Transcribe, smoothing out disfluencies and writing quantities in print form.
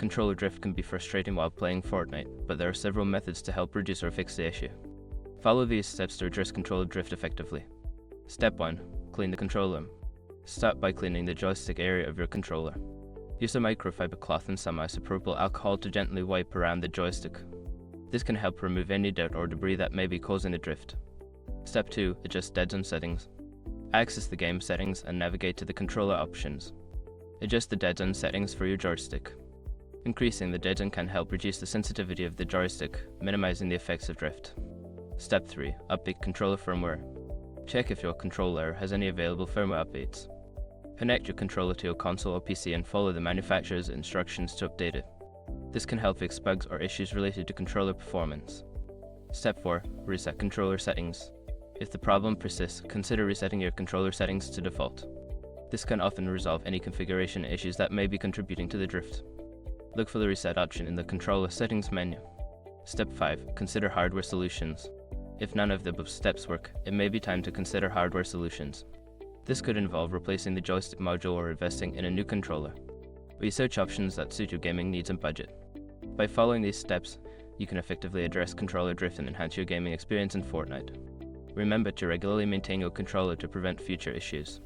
Controller drift can be frustrating while playing Fortnite, but there are several methods to help reduce or fix the issue. Follow these steps to address controller drift effectively. Step 1. Clean the controller. Start by cleaning the joystick area of your controller. Use a microfiber cloth and some isopropyl alcohol to gently wipe around the joystick. This can help remove any dirt or debris that may be causing the drift. Step 2. Adjust dead zone settings. Access the game settings and navigate to the controller options. Adjust the dead zone settings for your joystick. Increasing the dead zone can help reduce the sensitivity of the joystick, minimizing the effects of drift. Step 3. Update controller firmware. Check if your controller has any available firmware updates. Connect your controller to your console or PC and follow the manufacturer's instructions to update it. This can help fix bugs or issues related to controller performance. Step 4. Reset controller settings. If the problem persists, consider resetting your controller settings to default. This can often resolve any configuration issues that may be contributing to the drift. Look for the reset option in the controller settings menu. Step 5. Consider hardware solutions. If none of the above steps work, it may be time to consider hardware solutions. This could involve replacing the joystick module or investing in a new controller. Research options that suit your gaming needs and budget. By following these steps, you can effectively address controller drift and enhance your gaming experience in Fortnite. Remember to regularly maintain your controller to prevent future issues.